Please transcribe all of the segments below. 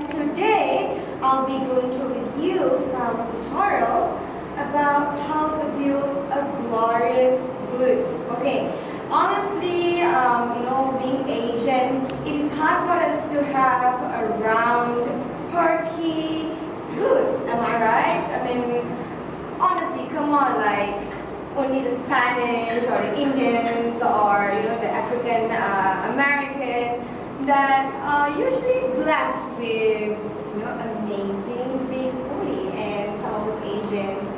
Today I'll be going to with you some tutorial about how to build a glorious glutes. Okay, honestly, being Asian, it is hard for us to have a round, perky glutes. Am I right? I mean, honestly, come on, like only the Spanish or the Indians or the African American that are usually blessed with amazing big booty, and some of us Asians,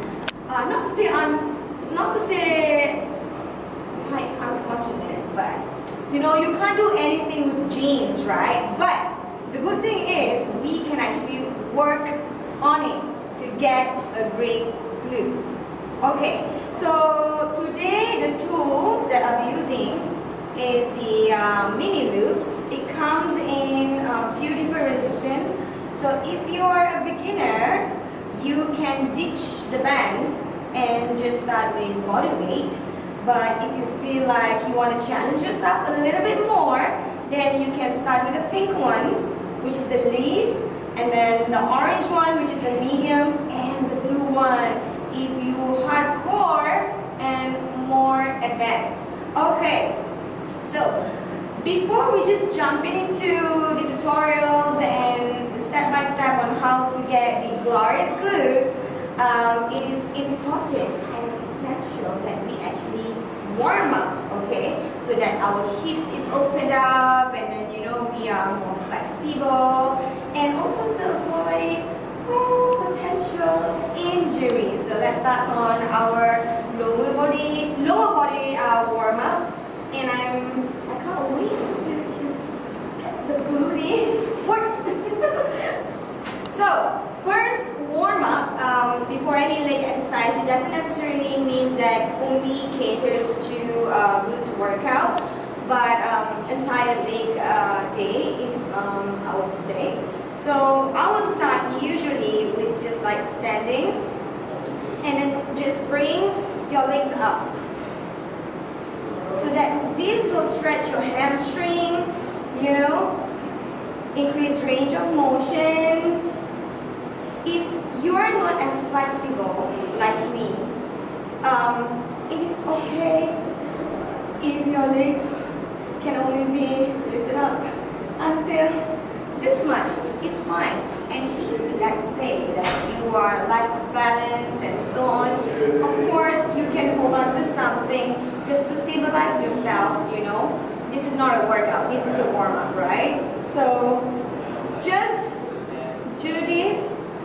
not to say quite unfortunate, but you can't do anything with genes, right? But the good thing is we can actually work on it to get a great glutes. Okay, so today the tools that I'll be using is the mini loops. It comes in a few different resistance. So if you're a beginner, you can ditch the band and just start with body weight. But if you feel like you want to challenge yourself a little bit more, then you can start with the pink one, which is the least, and then the orange one, which is the medium, and the blue one if you hardcore and more advanced. Okay, so before we just jump into the tutorials and step by step on how to get the glorious glutes, it is important and essential that we actually warm up, okay? So that our hips is opened up, and then we are more flexible, and also to avoid potential injuries. So let's start on our lower body warm up, and I can't wait to just get the booty work. So first warm up before any leg exercise. It doesn't necessarily mean that only caters to glutes workout, but entire leg day, if I want to say. So I will start usually with just like standing, and then just bring your legs up, so that this will stretch your hamstring, increase range of motions. If you are not as flexible like me, it is okay if your legs can only be lifted up until this much. It's fine. And if let's say that you are lack of balance and so on, of course you can hold on to something just to stabilize yourself. This is not a workout, this is a warm-up, right? So just do this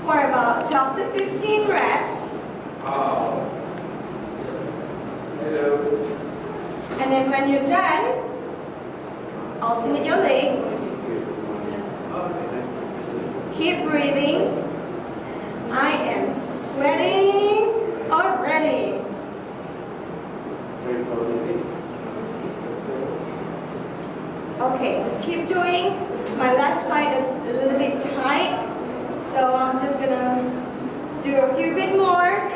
for about 12 to 15 reps. And then when you're done, alternate your legs. Keep breathing. I am sweating already. Okay, just keep doing. My left side is a little bit tight, so I'm just gonna do a few bit more.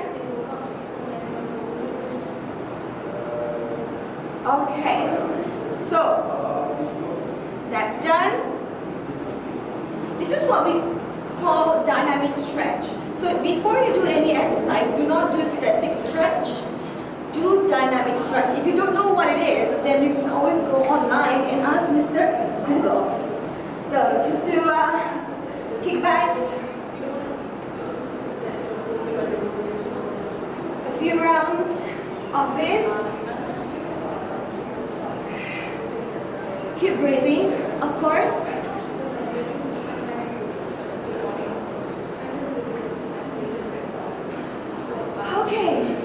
Okay, so that's done. This is what we call dynamic stretch. So before you do any exercise, do not do static stretch. Do dynamic stretch. If you don't know what it is, then you can always go online and ask Mr. Google. So just do kickbacks, a few rounds of this. Keep breathing, of course. Okay,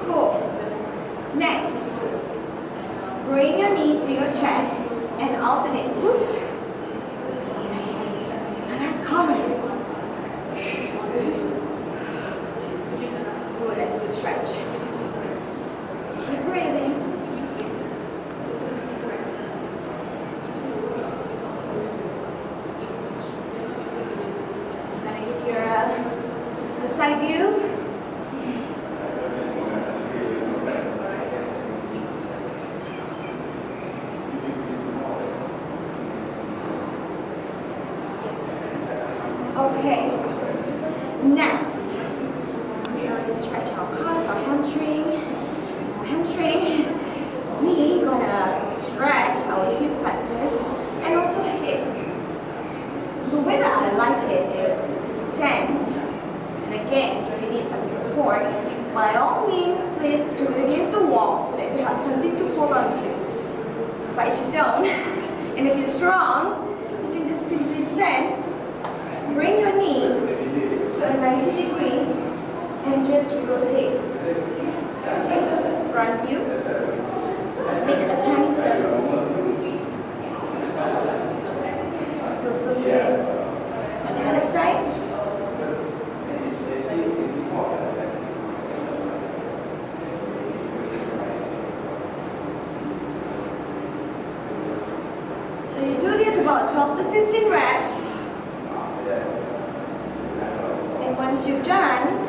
cool. Next, bring your knee to your chest and alternate. Oops. And that's common. Good, that's a good stretch. Keep breathing. Just gonna give you a side view. Okay. Next, we are going to stretch our quads, our hamstring. For hamstring, we gonna stretch our hip flexors and also hips. The way that I like it is to stand. And again, if you need some support, by all means, please do it against the wall so that you have something to hold on to. But if you don't, and if you're strong, you can just simply stand, bring your knee to a 90 degree, and just rotate. Okay. Front view, make a tiny circle. Feels so good. On the other side. So you do this about 12 to 15 reps. And once you've done,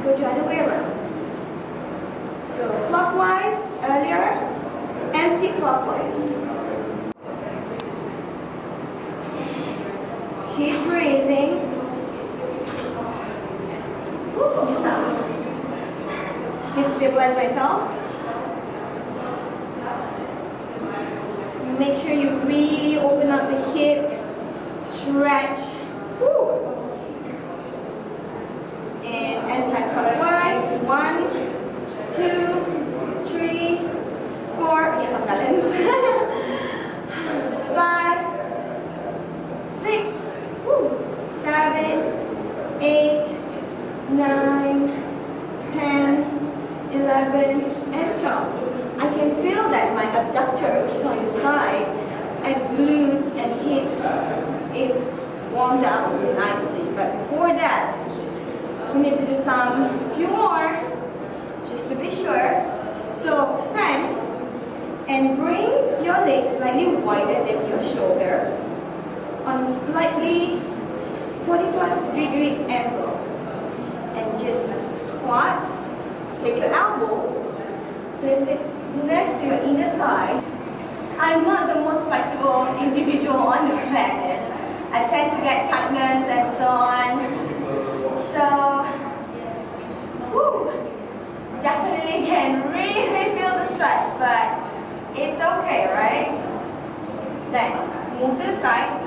go the other way around. So clockwise earlier, anti-clockwise. Keep breathing. Need to stabilize myself. Make sure you really open up the hip, stretch. Woo. And anti-clockwise. 1, 2, 3, 4. Yes, I'm balanced. 5, 6, 7, 8, 9, 10, 11, and 12. I can feel that my abductor, which is on the side, and glutes and hips is warmed up nicely. But before that, we need to do few more, just to be sure. So stand and bring your legs slightly wider than your shoulder on a slightly 45-degree angle. And just squat, take your elbow, place it next to your inner thigh. I'm not the most flexible individual on the planet. I tend to get tightness and so on. So, definitely can really feel the stretch, but it's okay, right? Then, move to the side.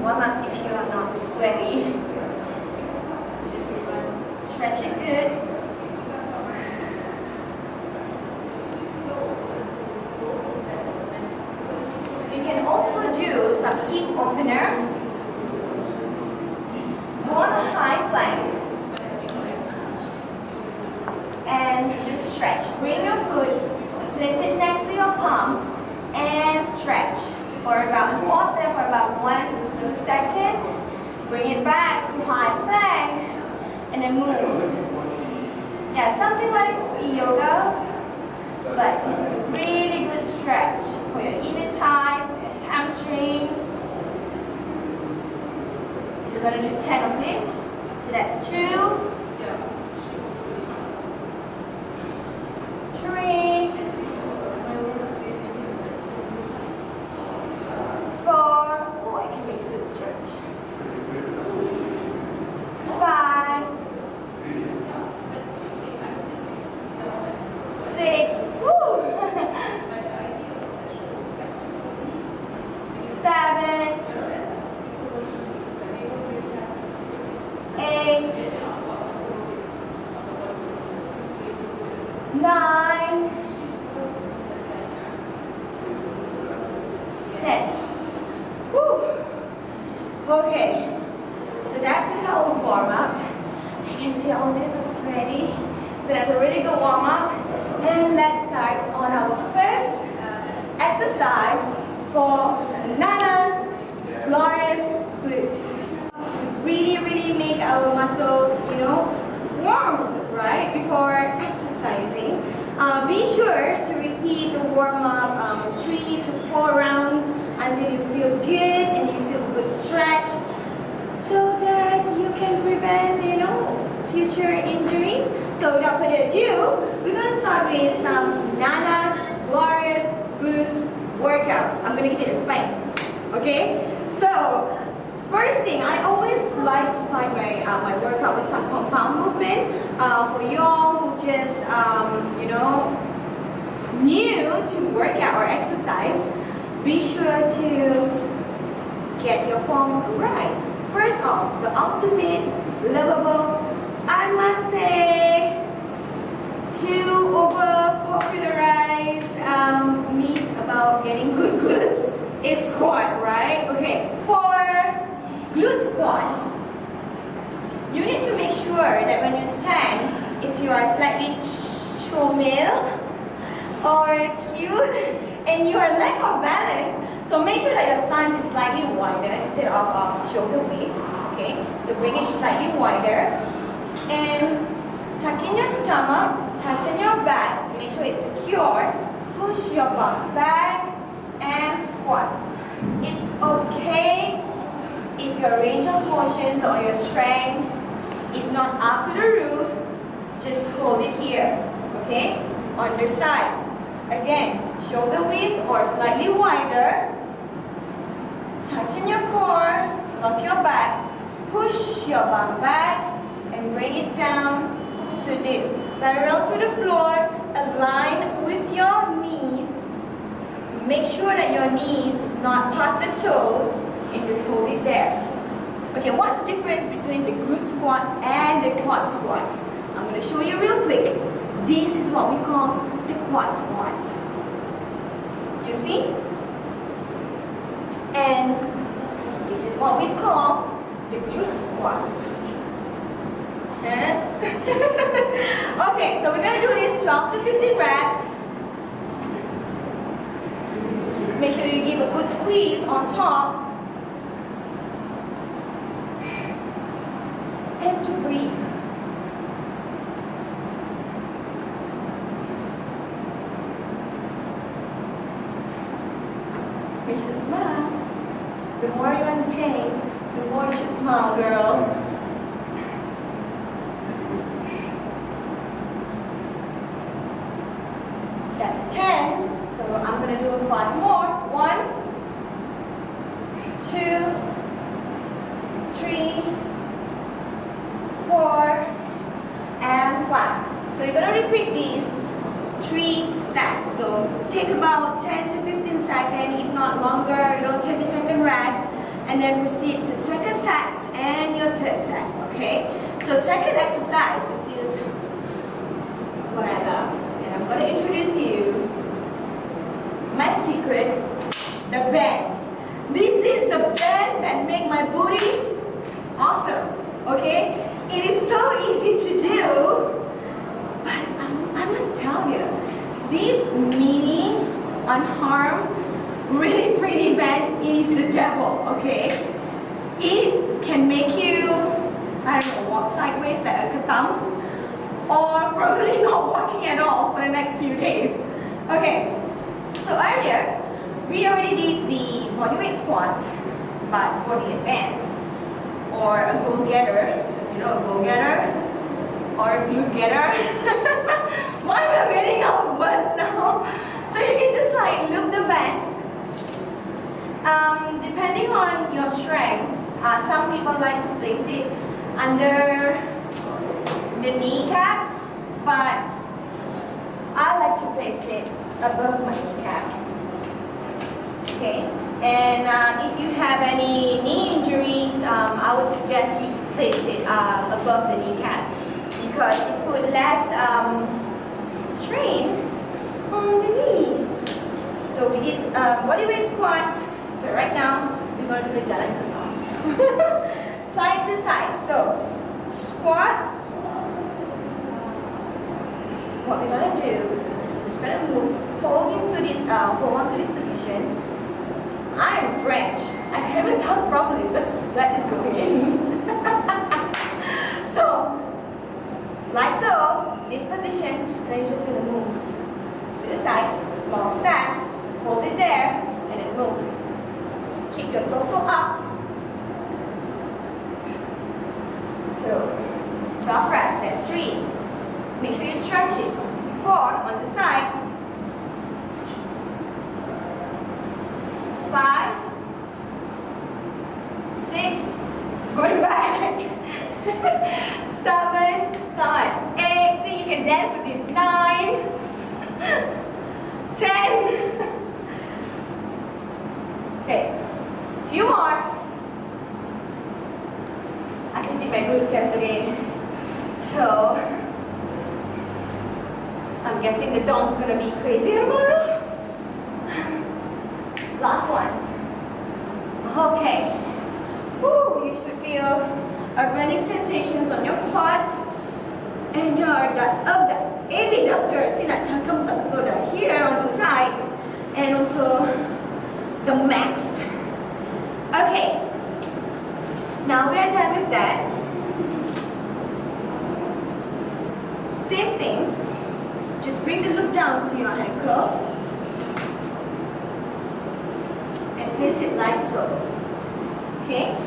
Warm up if you are not sweaty. Just stretch it good. You can also do some hip opener. Go on a high plank and just stretch. Bring your foot, place it next to your palm, and stretch. Pause there for about 1 to 2 seconds. Bring it back to high plank and then move. Yeah, something like yoga, but this is a really good stretch for your inner thighs, for your hamstring. You're going to do 10 of this. So that's 2, 3, 5, 6, 7, 8, 9, 10. Okay, so that is our warm up. I can see all this is sweaty. So that's a really good warm up. And let's start on our first exercise for Nana's glorious glutes. To really make our muscles, warmed, right, before exercising. Be sure to repeat the warm up 3 to 4 rounds until you feel good and you feel prevent, future injuries. So without further ado, we're gonna start with some Nana's glorious glutes workout. I'm gonna give you a spike. Okay? So first thing, I always like to start my workout with some compound movement. For y'all who just new to workout or exercise, be sure to get your form right. First off, the ultimate lovable, I must say, to over popularize myth about getting good glutes is squat, right? Okay, for glute squats, you need to make sure that when you stand, if you are slightly chomil or cute and you are lack of balance, so make sure that your stance is slightly wider instead of shoulder width. Okay, so bring it slightly wider and tuck in your stomach, tighten your back, make sure it's secure, push your bum back and squat. It's okay if your range of motions or your strength is not up to the roof, just hold it here, okay? Underside. Again, shoulder width or slightly wider. Tighten your core, lock your back, push your bum back and bring it down to this. Parallel to the floor, align with your knees. Make sure that your knees is not past the toes and just hold it there. Okay, what's the difference between the glute squats and the quad squats? I'm going to show you real quick. This is what we call the quad squats. You see? And this is what we call the glute squats. Okay, so we're going to do this 12 to 15 reps. Make sure you give a good squeeze on top. And to breathe. You should smile. The more you're in pain, the more you should smile, girl. That's 10. So I'm going to do 5 more. 1, 2, 3, 4, and 5. So you're going to repeat these 3 sets. So take about 10 to 15 seconds, if not longer, 30-second rest, and then proceed to second set and your third set. Okay? So second exercise, this is what I love, and I'm going to introduce you my secret, the bend. This is the bend that makes my booty awesome. Okay? It is so easy to do, but I must tell you, this mini, unharmed, really pretty bend is the devil, okay? It can make you, I don't know, walk sideways like a katam, or probably not walking at all for the next few days. Okay, so earlier, we already did the bodyweight squats, but for the advanced, or a goal-getter, a goal-getter, or a glute-getter. Why am I getting out words now? So you can just like loop the band. Depending on your strength, some people like to place it under the kneecap, but I like to place it above my kneecap. Okay, and if you have any knee injuries, I would suggest you to place it above the kneecap because it put less strain on the knee. So we did bodyweight squats. So right now we're going to do the jalan tengah, side to side. So squats. What we're going to do is going to move, hold on to this position. I am drenched. I can't even talk properly because sweat is going in. So, like so, this position, and then you're just going to move to the side, small steps, hold it there, and then move. Keep your torso up. So, 5, 6, going back. 7, come on, 8, see you can dance with these. 9, 10. Okay, few more. I just did my glutes yesterday, so I'm guessing the dawn's gonna be crazy tomorrow. Last one. Okay. Woo, you should feel a running sensations on your quads and your abductors. See that cakap betul dah here on the side, and also the maxed. Okay. Now we are done with that. Same thing. Just bring the loop down to your ankle and place it like so. Okay?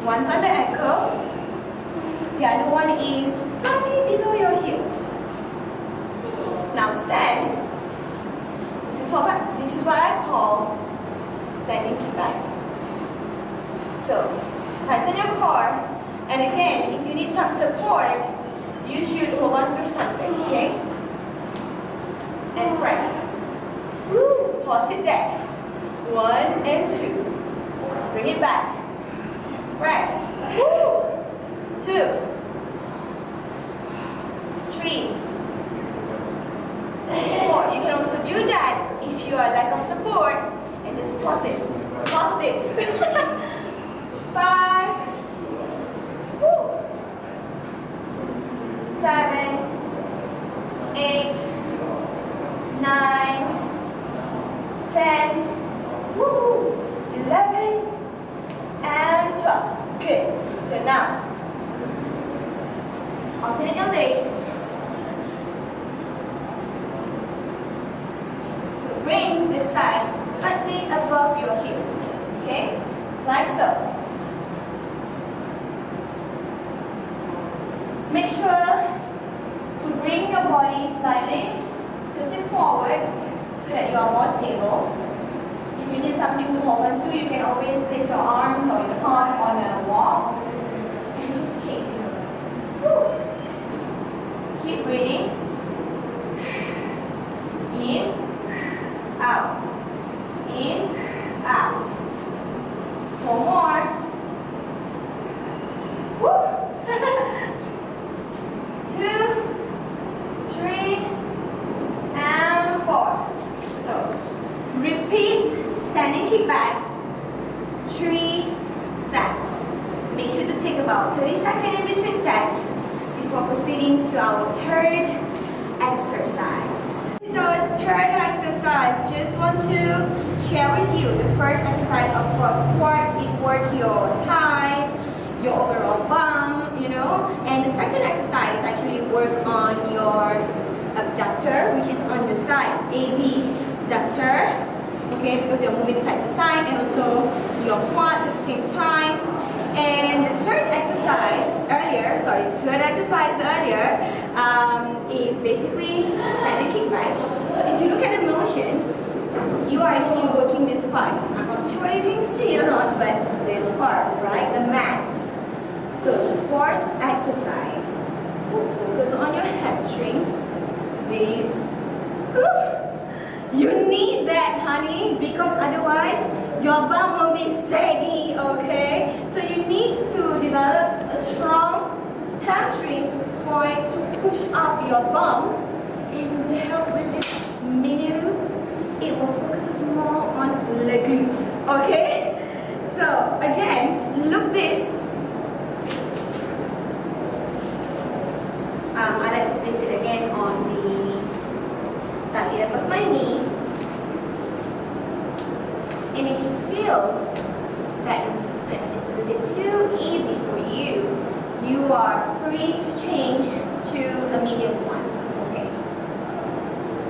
One's on the ankle, the other one is slightly below your heels. Now stand. This is what I call standing kickbacks. So tighten your core, and again, if you need some support, you should hold on to something, okay? And press. Woo. Pause it there. 1 and 2. Bring it back. Press. Woo. 2, 3, 4. You can also do that if you are lack of support, and just pause it. Pause this. 5, 7, 8, 9, 10, 11, and 12. Good. So now, alternate your legs. So bring this side slightly above your heel. Okay? Like so. Make sure to bring your body slightly tilted forward so that you are more stable. If you need something to hold on to, you can always place your arms or your palm on a wall and just kick. Woo. Keep breathing. In, out. In, out. 4 more. Woo. 2, 3, and 4. So repeat standing kickbacks 3 sets. Make sure to take about 30 seconds in between sets before proceeding to our third exercise. This is our third exercise. Just want to share with you the first exercise, of course, squats. It works your thighs, your overall bum, you know, and the second exercise actually work on your abductor, which is on the sides, AB abductor, okay, because you're moving side to side, and also your quads at the same time. And the third exercise earlier is basically standing kickbacks. So if you look at the motion, you are actually working this part. I'm not too sure if you can see it or not, but this part, right, the mats. So the fourth exercise will focus on your hamstring. This. You need that, honey, because otherwise your bum will be saggy, okay? So you need to develop a strong hamstring for it to push up your bum, and with the help with this mini loop, it will focus more on the glutes, okay? So again, look this. I like to place it again on the slightly above my knee. And if you feel that the resistance is a little bit too easy for you, you are free to change to the medium one. Okay.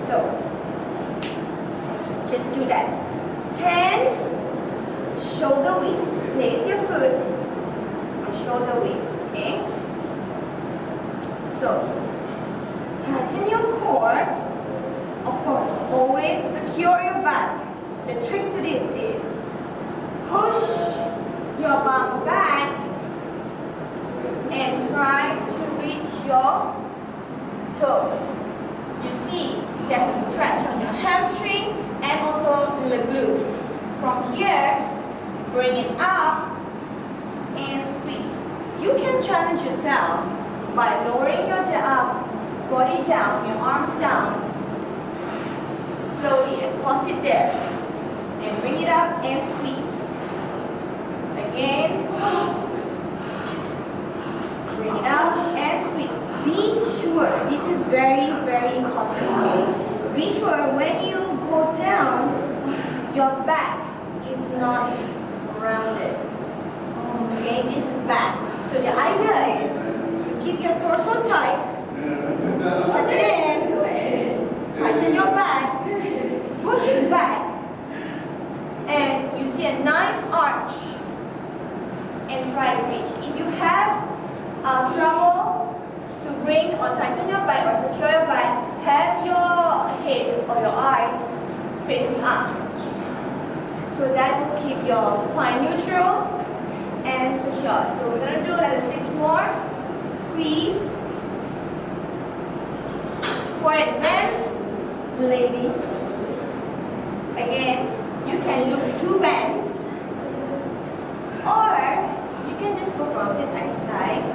So just do that. 10 shoulder width. Place your foot on shoulder width. Okay. So tighten your core. Of course, always the the trick to this is push your bum back and try to reach your toes. You see, there's a stretch on your hamstring and also the glutes. From here, bring it up and squeeze. You can challenge yourself by lowering your body down, your arms down, slowly, and pause it there. And bring it up and squeeze. Again. Bring it up and squeeze. Be sure, this is very, very important, okay? Be sure when you go down, your back is not rounded. Okay, this is back. So the idea is to keep your torso tight, suck it in, tighten your back, push it back, and you see a nice arch, and try to reach. If you have trouble to bring or tighten your back or secure your back, have your head or your eyes facing up. So that will keep your spine neutral and secure. So we're going to do another 6 more. Squeeze. For advanced ladies, again, you can look 2 bands, or you can just perform this exercise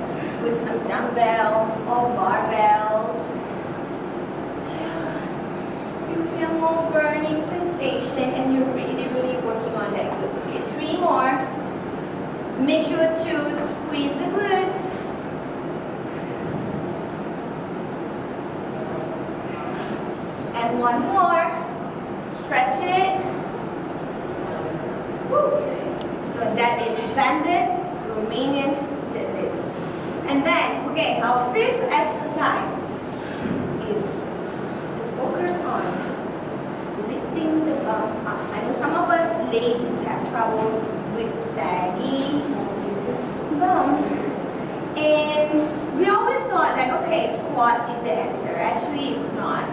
with some dumbbells or barbells. You feel more burning sensation and you're really, really working on that glutes. Okay, 3 more. Make sure to squeeze the glutes. And 1 more. Stretch it. Woo. So that is banded Romanian deadlift. And then, okay, our 5th exercise is to focus on lifting the bum up. I know some of us ladies have trouble with saggy bum, and we always thought that, okay, squat is the answer. Actually, it's not.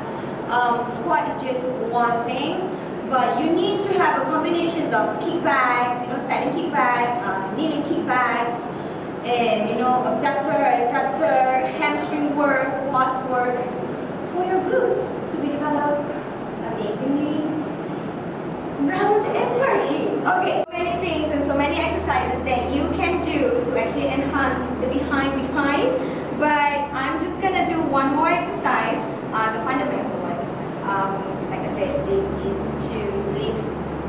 Squat is just one thing, but you need to have a combination of kickbacks, standing kickbacks, kneeling kickbacks, and abductor, adductor, hamstring work, quads work for your glutes to be developed amazingly round and perky. Okay, so many things and so many exercises that you can do to actually enhance the behind, but I'm just gonna do 1 more exercise, the fundamental ones. Like I said, this is to lift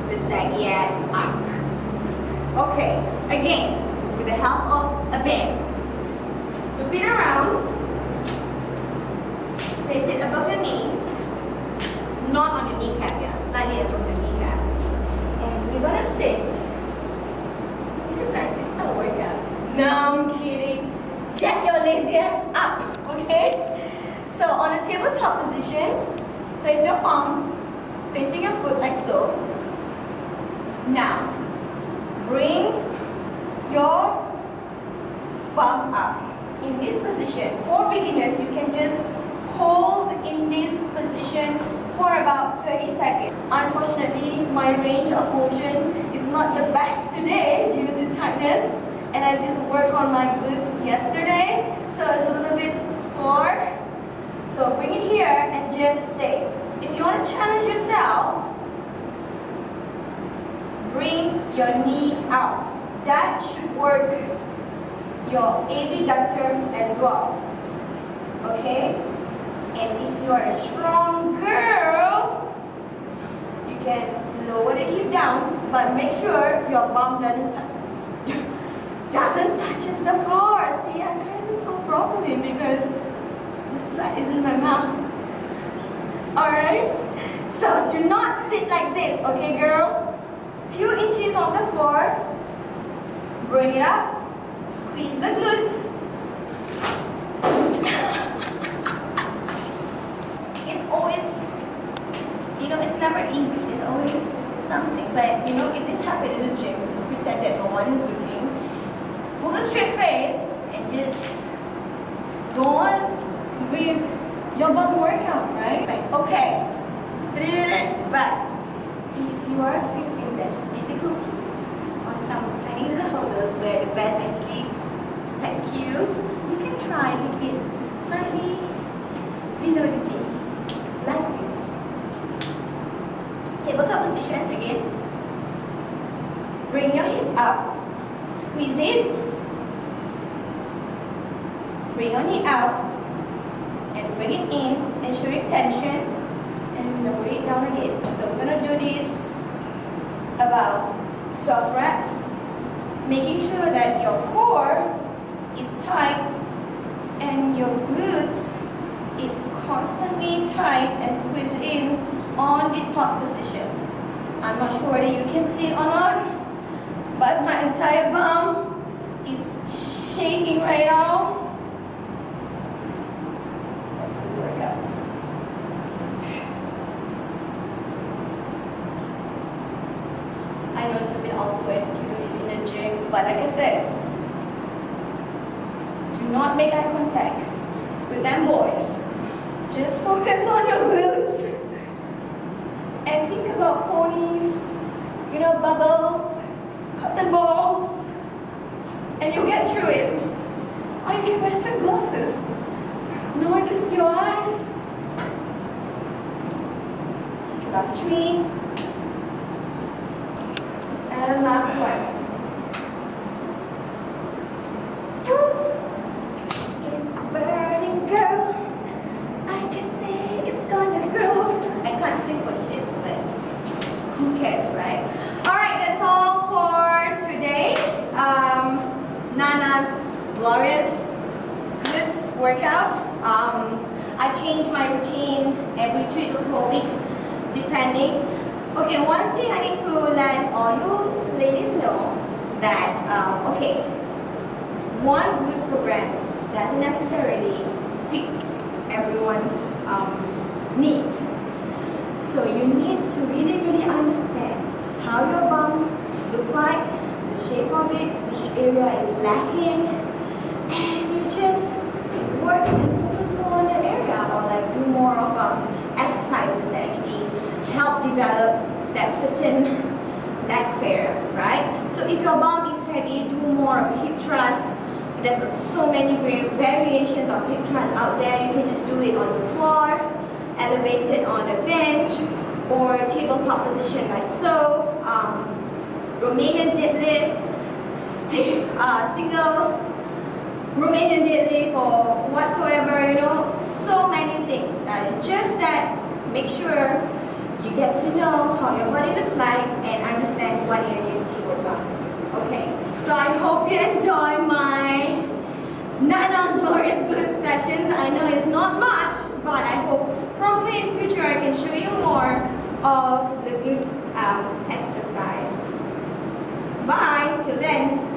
the saggy ass up. Okay, again, with the help of a band. Loop it around. Place it above your knee. Not on your kneecap here, slightly above your kneecap. And we're gonna sit. This is nice, this is our workout. No, I'm kidding. Get your lazy ass up, okay? So on a tabletop position, place your palm facing your foot like so. Now, bring your bum up. In this position, for beginners, you can just hold in this position for about 30 seconds. Unfortunately, my range of motion is not the best today due to tightness, and I just worked on my glutes yesterday, so it's a little bit sore. So bring it here and just stay. If you want to challenge yourself, bring your knee out. That should work your abductor as well. Okay? And if you are a strong girl, you can lower the hip down, but make sure your bum doesn't touch the floor. See, I can't talk properly because the sweat is in my mouth. Alright? So do not sit like this, okay girl? Few inches on the floor. Bring it up. Squeeze the glutes. It's always, it's never easy. There's always something. But, if this happened in the gym, just pretend that no one is looking. Hold a straight face and just go on with your bum workout, right? Okay. But if you are tabletop position again. Bring your hip up, squeeze it, bring your knee out, and bring it in, ensuring tension, and lower it down again. So we're going to do this about 12 reps, making sure that your core is tight and your glutes is constantly tight and squeezed in on the top position. I'm not sure whether you can see it or not, but my entire bum is shaking right now. Let's do the workout. I know it's a bit awkward to do this in the gym, but like I said, do not make eye contact with them boys. Just focus on your glutes and think about ponies, bubbles, cotton balls, and you'll get through it. Oh, you can wear sunglasses. No one can see your eyes. Okay, last 3. And last one. It's burning, girl. I can see it's gonna grow. I can't sing for shit, but who cares, right? Alright, that's all for today. Nana's glorious glutes workout. I change my routine every 3 to 4 weeks, depending. Okay, one thing I need to let all you ladies know that, one glute program doesn't necessarily fit everyone's needs. So you need to really, really understand how your bum look like, the shape of it, which area is lacking, and you just work and focus more on that area, or like do more of exercises that actually help develop that certain leg area, right? So if your bum is heavy, do more of a hip thrust. There's so many variations of hip thrust out there. You can just do it on the floor, elevate it on a bench, or tabletop position like so. Romanian deadlift, stiff single Romanian deadlift, or whatsoever, so many things. Just that, make sure you get to know how your body looks like and understand what area you need to work on. Okay, so I hope you enjoy my Nana Glorious Glutes sessions. I know it's not much, but I hope probably in future I can show you more of the glutes exercise. Bye, till then.